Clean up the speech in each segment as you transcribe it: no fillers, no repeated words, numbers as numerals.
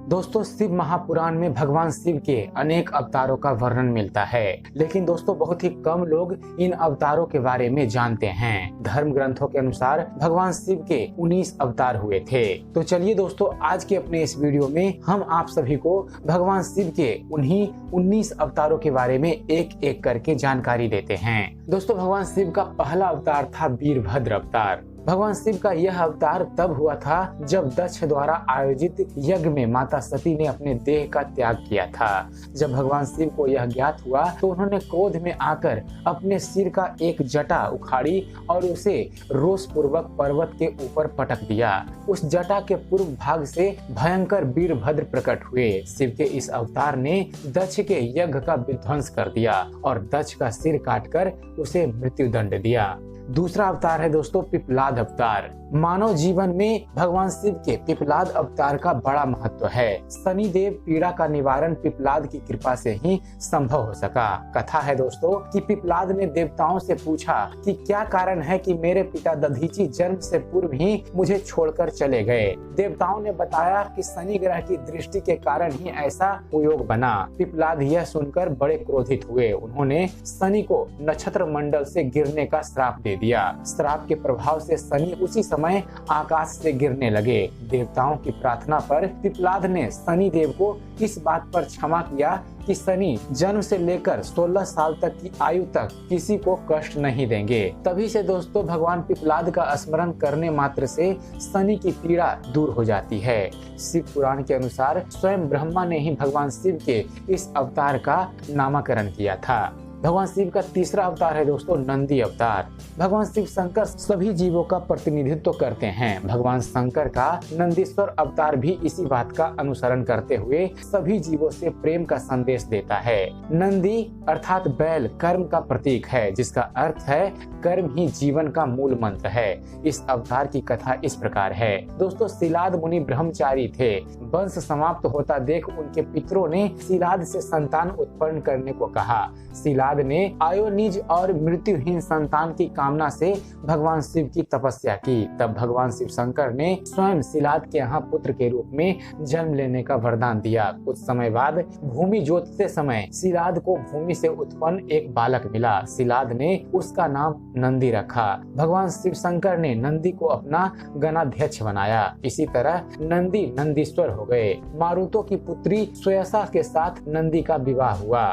दोस्तों शिव महापुराण में भगवान शिव के अनेक अवतारों का वर्णन मिलता है, लेकिन दोस्तों बहुत ही कम लोग इन अवतारों के बारे में जानते हैं। धर्म ग्रंथों के अनुसार भगवान शिव के 19 अवतार हुए थे। तो चलिए दोस्तों, आज के अपने इस वीडियो में हम आप सभी को भगवान शिव के उन्हीं 19 अवतारों के बारे में एक एक करके जानकारी देते हैं। दोस्तों भगवान शिव का पहला अवतार था वीरभद्र अवतार। भगवान शिव का यह अवतार तब हुआ था जब दक्ष द्वारा आयोजित यज्ञ में माता सती ने अपने देह का त्याग किया था। जब भगवान शिव को यह ज्ञात हुआ तो उन्होंने क्रोध में आकर अपने सिर का एक जटा उखाड़ी और उसे रोष पूर्वक पर्वत के ऊपर पटक दिया। उस जटा के पूर्व भाग से भयंकर वीरभद्र प्रकट हुए। शिव के इस अवतार ने दक्ष के यज्ञ का विध्वंस कर दिया और दक्ष का सिर काटकर उसे मृत्यु दंड दिया। दूसरा अवतार है दोस्तों पिपलाद अवतार। मानव जीवन में भगवान शिव के पिपलाद अवतार का बड़ा महत्व है। शनि देव पीड़ा का निवारण पिपलाद की कृपा से ही संभव हो सका। कथा है दोस्तों कि पिपलाद ने देवताओं से पूछा कि क्या कारण है कि मेरे पिता दधीचि जन्म से पूर्व ही मुझे छोड़कर चले गए। देवताओं ने बताया कि शनि ग्रह की दृष्टि के कारण ही ऐसा कुयोग बना। पिपलाद यह सुनकर बड़े क्रोधित हुए। उन्होंने शनि को नक्षत्र मंडल से गिरने का श्राप दे दिया। श्राप के प्रभाव से शनि उसी समय आकाश से गिरने लगे। देवताओं की प्रार्थना पर पिपलाद ने शनि देव को इस बात पर क्षमा किया कि शनि जन्म से लेकर 16 साल तक की आयु तक किसी को कष्ट नहीं देंगे। तभी से दोस्तों भगवान पिपलाद का स्मरण करने मात्र से शनि की पीड़ा दूर हो जाती है। शिव पुराण के अनुसार स्वयं ब्रह्मा ने ही भगवान शिव के इस अवतार का नामकरण किया था। भगवान शिव का तीसरा अवतार है दोस्तों नंदी अवतार। भगवान शिव शंकर सभी जीवों का प्रतिनिधित्व करते हैं। भगवान शंकर का नंदीश्वर अवतार भी इसी बात का अनुसरण करते हुए सभी जीवों से प्रेम का संदेश देता है। नंदी अर्थात बैल कर्म का प्रतीक है, जिसका अर्थ है कर्म ही जीवन का मूल मंत्र है। इस अवतार की कथा इस प्रकार है। दोस्तों शिलाद मुनि ब्रह्मचारी थे। वंश समाप्त होता देख उनके पितरों ने शिलाद से संतान उत्पन्न करने को कहा। शिलाद ने आयोनिज और मृत्युहीन संतान की कामना से भगवान शिव की तपस्या की। तब भगवान शिव शंकर ने स्वयं शिलाद के यहाँ पुत्र के रूप में जन्म लेने का वरदान दिया। कुछ समय बाद भूमि जोतते समय शिलाद को भूमि से उत्पन्न एक बालक मिला। शिलाद ने उसका नाम नंदी रखा। भगवान शिव शंकर ने नंदी को अपना गणाध्यक्ष बनाया। इसी तरह नंदी नंदीश्वर हो गए। मारुतों की पुत्री श्वेसा के साथ नंदी का विवाह हुआ।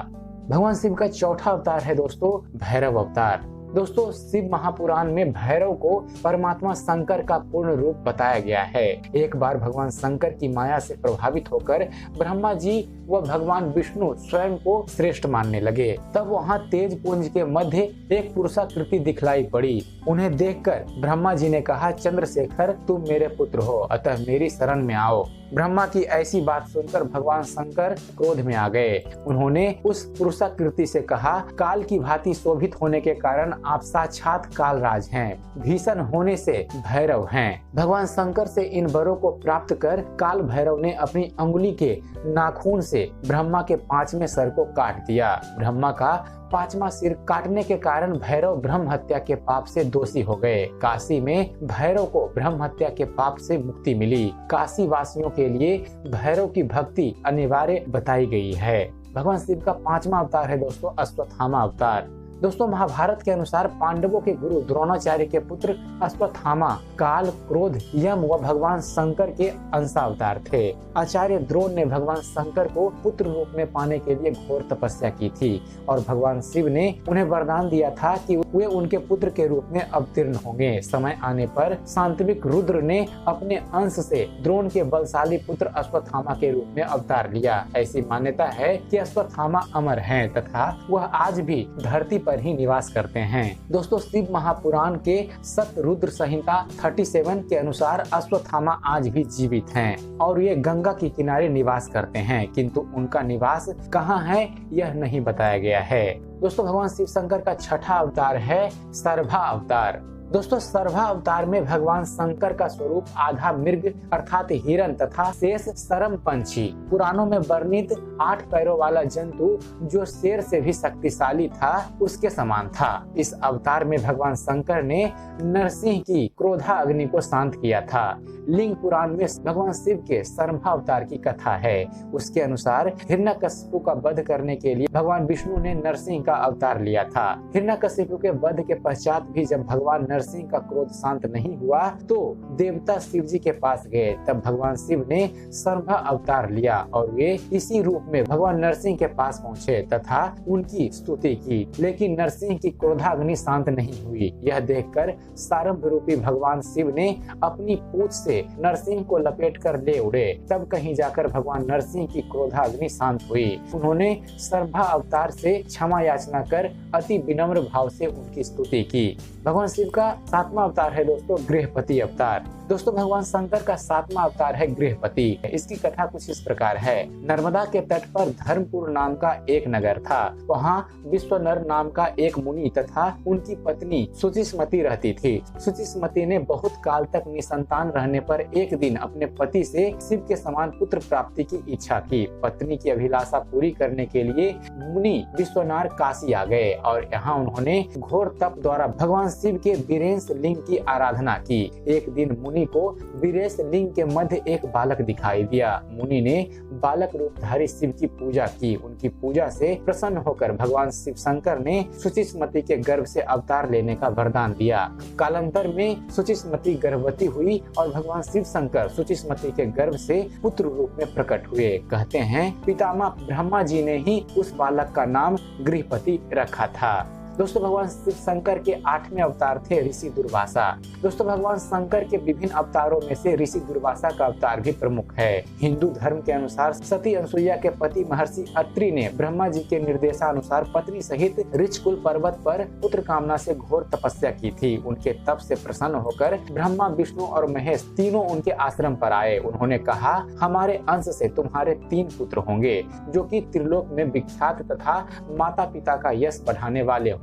भगवान शिव का चौथा अवतार है दोस्तों भैरव अवतार। दोस्तों शिव महापुराण में भैरव को परमात्मा शंकर का पूर्ण रूप बताया गया है। एक बार भगवान शंकर की माया से प्रभावित होकर ब्रह्मा जी व भगवान विष्णु स्वयं को श्रेष्ठ मानने लगे। तब वहां तेज पुंज के मध्य एक पुरुषाकृति दिखलाई पड़ी। उन्हें देखकर ब्रह्मा जी ने कहा, चंद्रशेखर तुम मेरे पुत्र हो, अतः मेरी शरण में आओ। ब्रह्मा की ऐसी बात सुनकर भगवान शंकर क्रोध में आ गए। उन्होंने उस पुरुषाकृति से कहा, काल की भांति शोभित होने के कारण आप साक्षात कालराज हैं, भीषण होने से भैरव हैं। भगवान शंकर से इन वरों को प्राप्त कर काल भैरव ने अपनी अंगुली के नाखून से ब्रह्मा के 5वें सर को काट दिया। ब्रह्मा का 5वां सिर काटने के कारण भैरव ब्रह्म हत्या के पाप से दोषी हो गए। काशी में भैरव को ब्रह्म हत्या के पाप से मुक्ति मिली। काशी वासियों के लिए भैरव की भक्ति अनिवार्य बताई गई है। भगवान शिव का 5वां अवतार है दोस्तों अश्वत्थामा अवतार। दोस्तों महाभारत के अनुसार पांडवों के गुरु द्रोणाचार्य के पुत्र अश्वत्थामा काल, क्रोध, यम व भगवान शंकर के अंशावतार थे। आचार्य द्रोण ने भगवान शंकर को पुत्र रूप में पाने के लिए घोर तपस्या की थी और भगवान शिव ने उन्हें वरदान दिया था कि वे उनके पुत्र के रूप में अवतीर्ण होंगे। समय आने पर सांत्विक रुद्र ने अपने अंश से द्रोण के बलशाली पुत्र अश्वत्थामा के रूप में अवतार लिया। ऐसी मान्यता है कि अश्वत्थामा अमर हैं तथा वह आज भी धरती पर ही निवास करते हैं। दोस्तों शिव महापुराण के सतरुद्र संहिता 37 के अनुसार अश्वत्थामा आज भी जीवित हैं और ये गंगा के किनारे निवास करते हैं, किंतु उनका निवास कहाँ है यह नहीं बताया गया है। दोस्तों भगवान शिव शंकर का छठा अवतार है सर्भा अवतार। दोस्तों सर्भा अवतार में भगवान शंकर का स्वरूप आधा मृग अर्थात हिरण तथा शेष सरम पंछी, पुराणों में वर्णित 8 पैरों वाला जंतु जो शेर से भी शक्तिशाली था उसके समान था। इस अवतार में भगवान शंकर ने नरसिंह की क्रोधा अग्नि को शांत किया था। लिंग पुराण में भगवान शिव के सर्भा अवतार की कथा है। उसके अनुसार हिरण्यकशिपु का वध करने के लिए भगवान विष्णु ने नरसिंह का अवतार लिया था। हिरण्यकशिपु के वध के पश्चात भी जब भगवान नरसिंह का क्रोध शांत नहीं हुआ तो देवता शिव जी के पास गए। तब भगवान शिव ने सर्भा अवतार लिया और वे इसी रूप में भगवान नरसिंह के पास पहुँचे तथा उनकी स्तुति की, लेकिन नरसिंह की क्रोधाग्नि शांत नहीं हुई। यह देखकर सारंभ रूपी भगवान शिव ने अपनी पूंछ से नरसिंह को लपेट कर ले उड़े। तब कहीं जाकर भगवान नरसिंह की क्रोधाग्नि शांत हुई। उन्होंने सर्भा अवतार से क्षमा याचना कर अति विनम्र भाव से उनकी स्तुति की। भगवान शिव का 7वां अवतार है दोस्तों गृहपति अवतार। दोस्तों भगवान शंकर का 7वां अवतार है गृहपति। इसकी कथा कुछ इस प्रकार है। नर्मदा के तट पर धर्मपुर नाम का एक नगर था। वहाँ विश्वनर नाम का एक मुनि तथा उनकी पत्नी सुचिस्मति रहती थी। सुचिस्मति ने बहुत काल तक निसंतान रहने पर एक दिन अपने पति से शिव के समान पुत्र प्राप्ति की इच्छा की। पत्नी की अभिलाषा पूरी करने के लिए मुनि विश्वनाथ काशी आ गए और यहाँ उन्होंने घोर तप द्वारा भगवान शिव के वीरेश लिंग की आराधना की। एक दिन मुनि को वीरेश लिंग के मध्य एक बालक दिखाई दिया। मुनि ने बालक रूपधारी शिव की पूजा की। उनकी पूजा से प्रसन्न होकर भगवान शिव शंकर ने सुचिस्मति के गर्भ से अवतार लेने का वरदान दिया। कालांतर में सुचिस्मति गर्भवती हुई और भगवान शिव शंकर सुचिस्मति के गर्भ से पुत्र रूप में प्रकट हुए। कहते हैं पितामह ब्रह्मा जी ने ही उस बालक का नाम गृहपति रखा था। दोस्तों भगवान शिव शंकर के 8वें अवतार थे ऋषि दुर्वासा। दोस्तों भगवान शंकर के विभिन्न अवतारों में से ऋषि दुर्वासा का अवतार भी प्रमुख है। हिंदू धर्म के अनुसार सती अनसुईया के पति महर्षि अत्रि ने ब्रह्मा जी के निर्देशानुसार पत्नी सहित ऋक्षकुल पर्वत पर पुत्र कामना से घोर तपस्या की थी। उनके तप से प्रसन्न होकर ब्रह्मा विष्णु और महेश तीनों उनके आश्रम पर आए। उन्होंने कहा हमारे अंश से तुम्हारे 3 पुत्र होंगे जो कि त्रिलोक में विख्यात तथा माता पिता का यश बढ़ाने वाले होंगे।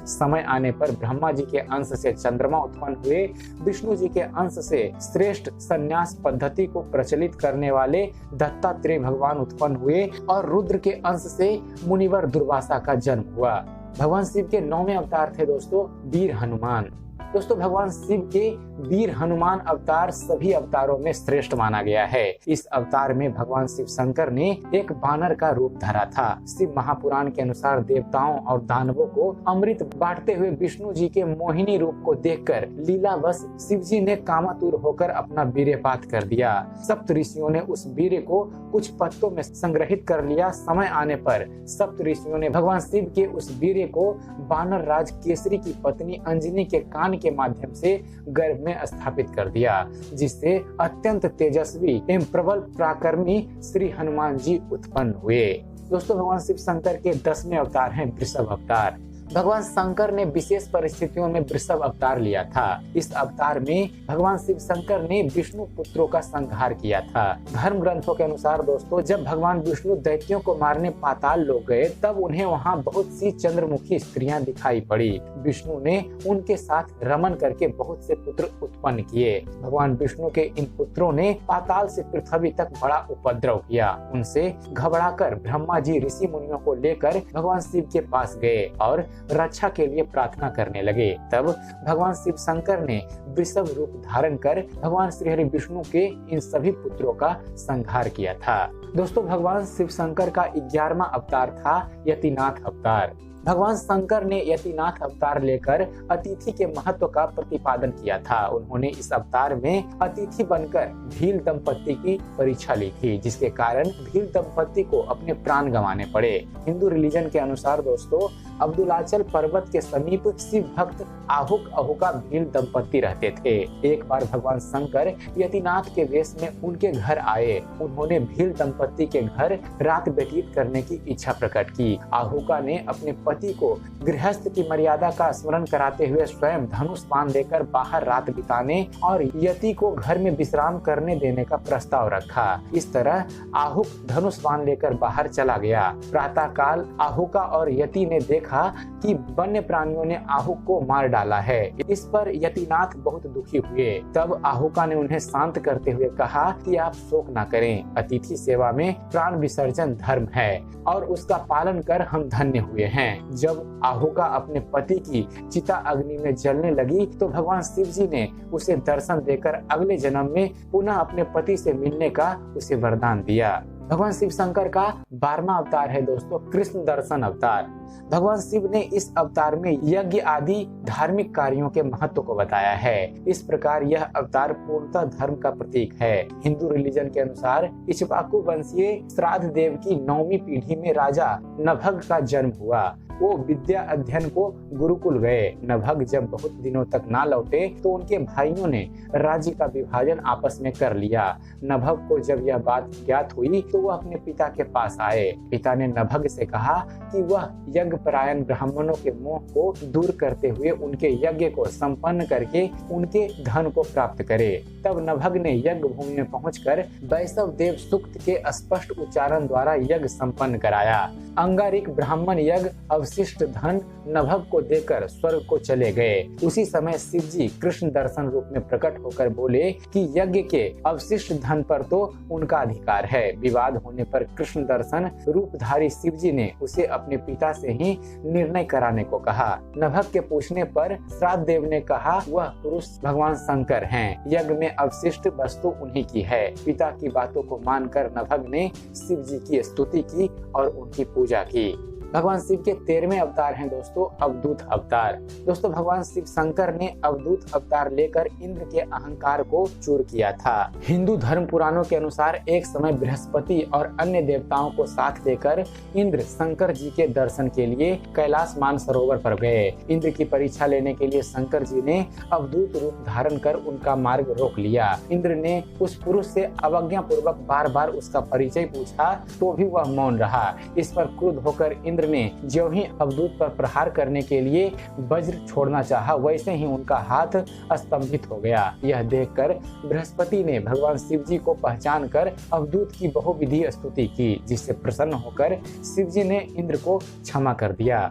समय आने पर ब्रह्मा जी के अंश से चंद्रमा उत्पन्न हुए। विष्णु जी के अंश से श्रेष्ठ संन्यास पद्धति को प्रचलित करने वाले दत्तात्रेय भगवान उत्पन्न हुए और रुद्र के अंश से मुनिवर दुर्वासा का जन्म हुआ। भगवान शिव के 9वें अवतार थे दोस्तों वीर हनुमान। दोस्तों भगवान शिव के वीर हनुमान अवतार सभी अवतारों में श्रेष्ठ माना गया है। इस अवतार में भगवान शिव शंकर ने एक बानर का रूप धरा था। शिव महापुराण के अनुसार देवताओं और दानवों को अमृत बांटते हुए विष्णु जी के मोहिनी रूप को देखकर लीलावश शिव जी ने कामातुर होकर अपना वीर्यपात कर दिया। सप्त ऋषियों ने उस वीर्य को कुछ पत्तों में संग्रहित कर लिया। समय आने पर सप्त ऋषियों ने भगवान शिव के उस वीर्य को बानर राज केसरी की पत्नी अंजनी के कान के माध्यम से गर्भ में स्थापित कर दिया, जिससे अत्यंत तेजस्वी एवं प्रबल पराक्रमी श्री हनुमान जी उत्पन्न हुए। दोस्तों भगवान शिव शंकर के 10वें अवतार हैं वृषभ अवतार। भगवान शंकर ने विशेष परिस्थितियों में वृषभ अवतार लिया था। इस अवतार में भगवान शिव शंकर ने विष्णु पुत्रों का संहार किया था। धर्म ग्रंथों के अनुसार दोस्तों जब भगवान विष्णु दैत्यों को मारने पाताल लोग गए तब उन्हें वहां बहुत सी चंद्रमुखी स्त्रियां दिखाई पड़ी। विष्णु ने उनके साथ रमन करके बहुत से पुत्र उत्पन्न किए। भगवान विष्णु के इन पुत्रों ने पाताल से पृथ्वी तक बड़ा उपद्रव किया। उनसे घबराकर ब्रह्मा जी ऋषि मुनियों को लेकर भगवान शिव के पास गए और रक्षा के लिए प्रार्थना करने लगे। तब भगवान शिव शंकर ने वृषभ रूप धारण कर भगवान श्री हरि विष्णु के इन सभी पुत्रों का संहार किया था। दोस्तों भगवान शिव शंकर का 11वां अवतार था यतिनाथ अवतार। भगवान शंकर ने यतिनाथ अवतार लेकर अतिथि के महत्व का प्रतिपादन किया था। उन्होंने इस अवतार में अतिथि बनकर भील दंपत्ति की परीक्षा ली थी, जिसके कारण भील दंपत्ति को अपने प्राण गंवाने पड़े। हिंदू रिलीजन के अनुसार दोस्तों अब्दुलाचल पर्वत के समीप शिव भक्त आहुक अहुका भील दंपत्ति रहते थे। एक बार भगवान शंकर यतिनाथ के वेश में उनके घर आए। उन्होंने भील दंपत्ति के घर रात व्यतीत करने की इच्छा प्रकट की। आहुका ने अपने पति को गृहस्थ की मर्यादा का स्मरण कराते हुए स्वयं धनुष बाण लेकर बाहर रात बिताने और यति को घर में विश्राम करने देने का प्रस्ताव रखा। इस तरह आहुक धनुष बाण लेकर बाहर चला गया। प्रातः काल आहुका और यति ने देखा देखा कि वन्य प्राणियों ने आहूक को मार डाला है। इस पर यतिनाथ बहुत दुखी हुए। तब आहूका ने उन्हें शांत करते हुए कहा कि आप शोक न करें, अतिथि सेवा में प्राण विसर्जन धर्म है और उसका पालन कर हम धन्य हुए हैं। जब आहूका अपने पति की चिता अग्नि में जलने लगी तो भगवान शिव जी ने उसे दर्शन देकर अगले जन्म में पुनः अपने पति से मिलने का उसे वरदान दिया। भगवान शिव शंकर का 12वां अवतार है दोस्तों कृष्ण दर्शन अवतार। भगवान शिव ने इस अवतार में यज्ञ आदि धार्मिक कार्यों के महत्व को बताया है। इस प्रकार यह अवतार पूर्णतः धर्म का प्रतीक है। हिंदू रिलीजन के अनुसार इक्ष्वाकु वंशीय श्राद्ध देव की 9वीं पीढ़ी में राजा नभग का जन्म हुआ। वो विद्या अध्ययन को गुरुकुल गए। नभग जब बहुत दिनों तक ना लौटे तो उनके भाइयों ने राज्य का विभाजन आपस में कर लिया। नभग को जब यह बात ज्ञात हुई तो वह अपने पिता के पास आए। पिता ने नभग से कहा कि वह यज्ञ परायण ब्राह्मणों के मोह को दूर करते हुए उनके यज्ञ को संपन्न करके उनके धन को प्राप्त करे। तब नभग ने यज्ञ भूमि में पहुंचकर वैष्णव देव सूक्त के स्पष्ट उच्चारण द्वारा यज्ञ संपन्न कराया। अंगारिक ब्राह्मण यज्ञ अवशिष्ट धन नभग को देकर स्वर्ग को चले गए। उसी समय शिव जी कृष्ण दर्शन रूप में प्रकट होकर बोले कि यज्ञ के अवशिष्ट धन पर तो उनका अधिकार है। विवाद होने पर कृष्ण दर्शन रूपधारी शिव जी ने उसे अपने पिता से ही निर्णय कराने को कहा। नभग के पूछने पर श्राद्ध देव ने कहा वह पुरुष भगवान शंकर हैं, यज्ञ में अवशिष्ट वस्तु उन्हीं की है। पिता की बातों को मानकर नभग ने शिव जी की स्तुति की और उनकी पूजा की। भगवान शिव के 13वें अवतार हैं दोस्तों अवधूत अवतार। दोस्तों भगवान शिव शंकर ने अवधूत अवतार लेकर इंद्र के अहंकार को चूर किया था। हिंदू धर्म पुराणों के अनुसार एक समय बृहस्पति और अन्य देवताओं को साथ लेकर इंद्र शंकर जी के दर्शन के लिए कैलाश मानसरोवर पर गए। इंद्र की परीक्षा लेने के लिए शंकर जी ने अवधूत रूप धारण कर उनका मार्ग रोक लिया। इंद्र ने उस पुरुष से अवज्ञा पूर्वक बार बार उसका परिचय पूछा तो भी वह मौन रहा। इस पर क्रुद्ध होकर इंद्र ने ज्यों ही अवधूत पर प्रहार करने के लिए वज्र छोड़ना चाहा वैसे ही उनका हाथ स्तंभित हो गया। यह देखकर बृहस्पति ने भगवान शिव जी को पहचान कर अवधूत की बहुविधि स्तुति की, जिससे प्रसन्न होकर शिव जी ने इंद्र को क्षमा कर दिया।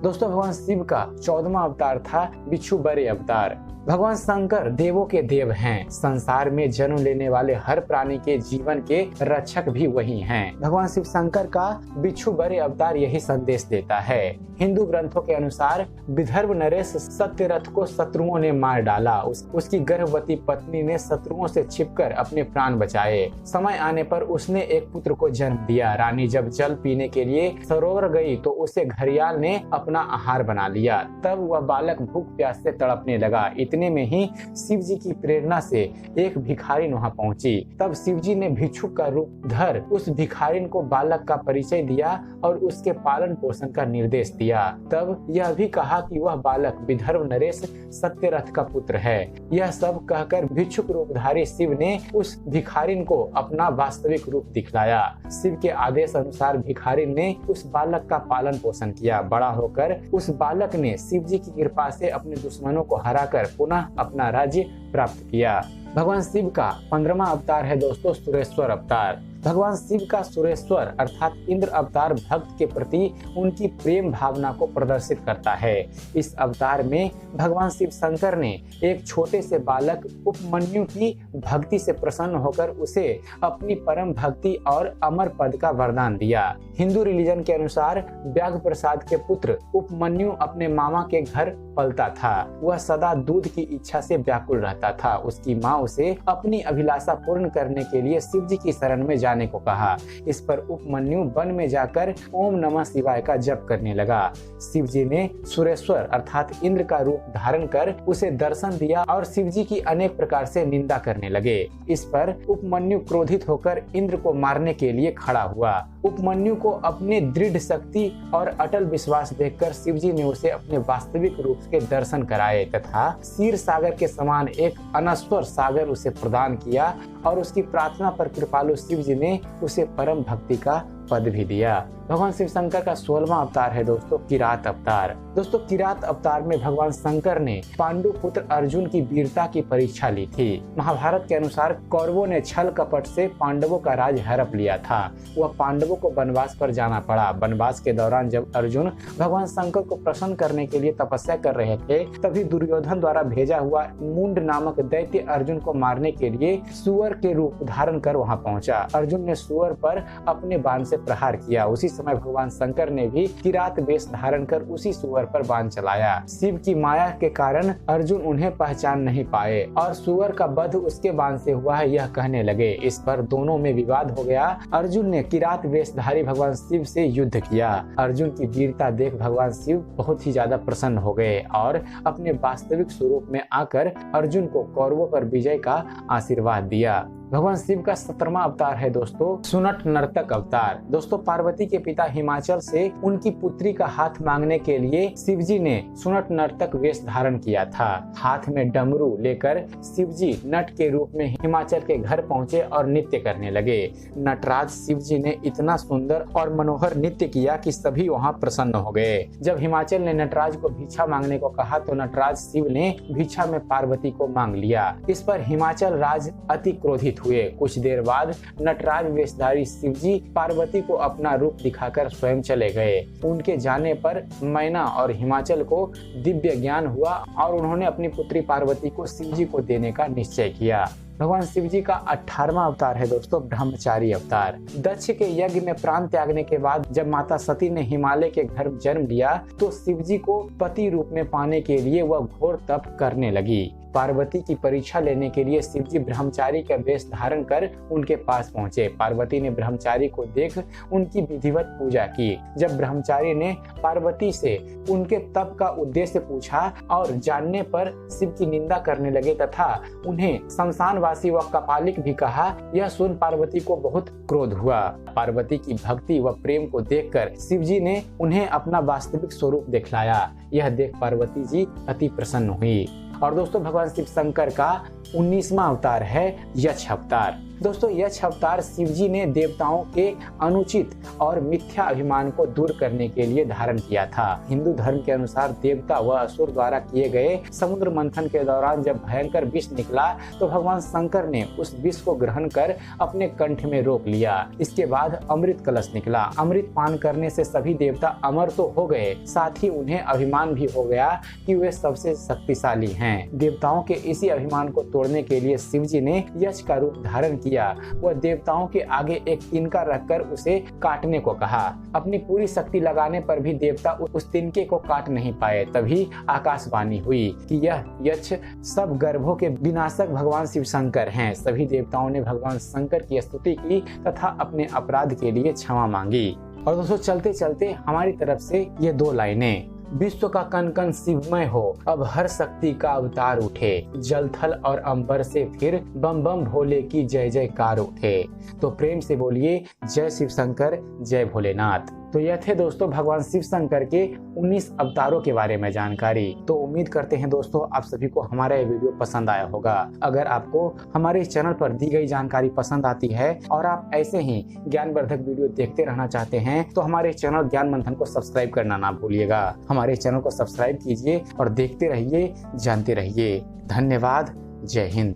दोस्तों भगवान शिव का 14वां अवतार था बिच्छू बरे अवतार। भगवान शंकर देवों के देव हैं। संसार में जन्म लेने वाले हर प्राणी के जीवन के रक्षक भी वही हैं। भगवान शिव शंकर का बिच्छू बरे अवतार यही संदेश देता है। हिंदू ग्रंथों के अनुसार विदर्भ नरेश सत्यरथ को शत्रुओं ने मार डाला। उसकी गर्भवती पत्नी ने शत्रुओं से छिपकर अपने प्राण बचाए। समय आने पर उसने एक पुत्र को जन्म दिया। रानी जब जल पीने के लिए सरोवर गई तो उसे घड़ियाल ने अपना आहार बना लिया। तब वह बालक भूख प्यास से तड़पने लगा। इतने में ही शिव जी की प्रेरणा से एक भिखारिन वहां पहुंची। तब शिव जी ने भिक्षुक का रूप धर उस भिखारिन को बालक का परिचय दिया और उसके पालन पोषण का निर्देश दिया। तब यह भी कहा कि वह बालक विदर्भ नरेश सत्यरथ का पुत्र है। यह सब कहकर भिक्षुक रूपधारी शिव ने उस भिखारिन को अपना वास्तविक रूप दिखलाया। शिव के आदेश अनुसार भिखारिन ने उस बालक का पालन पोषण किया। बड़ा होकर उस बालक ने शिव जी की कृपा से अपने दुश्मनों को हराकर पुनः अपना राज्य प्राप्त किया। भगवान शिव का 15वां अवतार है दोस्तों सुरेश्वर अवतार। भगवान शिव का सुरेश्वर अर्थात इंद्र अवतार भक्त के प्रति उनकी प्रेम भावना को प्रदर्शित करता है। इस अवतार में भगवान शिव शंकर ने एक छोटे से बालक उपमन्यु की भक्ति से प्रसन्न होकर उसे अपनी परम भक्ति और अमर पद का वरदान दिया। हिंदू रिलीजन के अनुसार व्याघ प्रसाद के पुत्र उपमन्यु अपने मामा के घर पलता था। वह सदा दूध की इच्छा से व्याकुल रहता था। उसकी माँ उसे अपनी अभिलाषा पूर्ण करने के लिए शिव जी की शरण में जाने को कहा। इस पर उपमन्यु वन में जाकर ओम नमः शिवाय का जप करने लगा। शिव जी ने सुरेश्वर अर्थात इंद्र का रूप धारण कर उसे दर्शन दिया और शिव जी की अनेक प्रकार से निंदा करने लगे। इस पर उपमन्यु क्रोधित होकर इंद्र को मारने के लिए खड़ा हुआ। उपमन्यु को अपने दृढ़ शक्ति और अटल विश्वास देखकर शिव जी ने उसे अपने वास्तविक रूप के दर्शन कराए तथा क्षीर सागर के समान एक अनश्वर सागर उसे प्रदान किया और उसकी प्रार्थना पर कृपालु शिव जी ने उसे परम भक्ति का पद भी दिया। भगवान शिव शंकर का 16वां अवतार है दोस्तों किरात अवतार। दोस्तों किरात अवतार में भगवान शंकर ने पांडु पुत्र अर्जुन की वीरता की परीक्षा ली थी। महाभारत के अनुसार कौरवों ने छल कपट से पांडवों का राज हड़प लिया था। वह पांडवों को वनवास पर जाना पड़ा। वनवास के दौरान जब अर्जुन भगवान शंकर को प्रसन्न करने के लिए तपस्या कर रहे थे, तभी दुर्योधन द्वारा भेजा हुआ मुंड नामक दैत्य अर्जुन को मारने के लिए सुअर के रूप धारण कर वहां पहुंचा। अर्जुन ने सुअर पर अपने बाण से प्रहार किया। उसी समय भगवान शंकर ने भी किरात वेश धारण कर उसी सुअर पर बाण चलाया। शिव की माया के कारण अर्जुन उन्हें पहचान नहीं पाए और सुअर का वध उसके बाण से हुआ है यह कहने लगे। इस पर दोनों में विवाद हो गया। अर्जुन ने किरात वेशधारी भगवान शिव से युद्ध किया। अर्जुन की वीरता देख भगवान शिव बहुत ही ज्यादा प्रसन्न हो गए और अपने वास्तविक स्वरूप में आकर अर्जुन को कौरवों पर विजय का आशीर्वाद दिया। भगवान शिव का 17वां अवतार है दोस्तों सुनट नर्तक अवतार। दोस्तों पार्वती के पिता हिमाचल से उनकी पुत्री का हाथ मांगने के लिए शिवजी ने सुनट नर्तक वेश धारण किया था। हाथ में डमरू लेकर शिवजी नट के रूप में हिमाचल के घर पहुंचे और नृत्य करने लगे। नटराज शिवजी ने इतना सुंदर और मनोहर नृत्य किया कि सभी वहां प्रसन्न हो गए। जब हिमाचल ने नटराज को भिक्षा मांगने को कहा तो नटराज शिव ने भिक्षा में पार्वती को मांग लिया। इस पर हिमाचल राज अति क्रोधित हुए। कुछ देर बाद नटराज वेशधारी शिवजी पार्वती को अपना रूप दिखाकर स्वयं चले गए। उनके जाने पर मैना और हिमाचल को दिव्य ज्ञान हुआ और उन्होंने अपनी पुत्री पार्वती को शिवजी को देने का निश्चय किया। भगवान शिव जी का 18वां अवतार है दोस्तों ब्रह्मचारी अवतार। दक्ष के यज्ञ में प्राण त्यागने के बाद जब माता सती ने हिमालय के घर जन्म लिया तो शिव जी को पति रूप में पाने के लिए वह घोर तप करने लगी। पार्वती की परीक्षा लेने के लिए शिवजी ब्रह्मचारी का वेश धारण कर उनके पास पहुंचे। पार्वती ने ब्रह्मचारी को देख उनकी विधिवत पूजा की। जब ब्रह्मचारी ने पार्वती से उनके तप का उद्देश्य पूछा और जानने पर शिव की निंदा करने लगे तथा उन्हें शमशानवासी व कपालिक भी कहा। यह सुन पार्वती को बहुत क्रोध हुआ। पार्वती की भक्ति व प्रेम को देखकर शिवजी ने उन्हें अपना वास्तविक स्वरूप दिखलाया। यह देख पार्वती जी अति प्रसन्न हुई। और दोस्तों भगवान शिव शंकर का 19वां अवतार है यक्ष अवतार। दोस्तों यक्ष अवतार शिवजी ने देवताओं के अनुचित और मिथ्या अभिमान को दूर करने के लिए धारण किया था। हिंदू धर्म के अनुसार देवता व असुर द्वारा किए गए समुद्र मंथन के दौरान जब भयंकर विष निकला तो भगवान शंकर ने उस विष को ग्रहण कर अपने कंठ में रोक लिया। इसके बाद अमृत कलश निकला। अमृत पान करने से सभी देवता अमर तो हो गए, साथ ही उन्हें अभिमान भी हो गया कि वे सबसे शक्तिशाली हैं। देवताओं के इसी अभिमान को तोड़ने के लिए शिवजी ने यक्ष का रूप धारण किया। वह देवताओं के आगे एक तिनका रखकर उसे काटने को कहा। अपनी पूरी शक्ति लगाने पर भी देवता उस तिनके को काट नहीं पाए। तभी आकाशवाणी हुई कि यह यक्ष सब गर्भों के विनाशक भगवान शिव शंकर हैं। सभी देवताओं ने भगवान शंकर की स्तुति की तथा अपने अपराध के लिए क्षमा मांगी। और दोस्तों चलते चलते हमारी तरफ से ये 2 लाइनें। विश्व का कण कण शिवमय हो, अब हर शक्ति का अवतार उठे, जल थल और अंबर से फिर बम बम भोले की जय जयकार उठे। तो प्रेम से बोलिए जय शिव शंकर, जय भोलेनाथ। तो यह थे दोस्तों भगवान शिव शंकर के 19 अवतारों के बारे में जानकारी। तो उम्मीद करते हैं दोस्तों आप सभी को हमारा ये वीडियो पसंद आया होगा। अगर आपको हमारे इस चैनल पर दी गई जानकारी पसंद आती है और आप ऐसे ही ज्ञानवर्धक वीडियो देखते रहना चाहते हैं तो हमारे इस चैनल ज्ञान मंथन को सब्सक्राइब करना ना भूलिएगा। हमारे इस चैनल को सब्सक्राइब कीजिए और देखते रहिए, जानते रहिए। धन्यवाद। जय हिंद।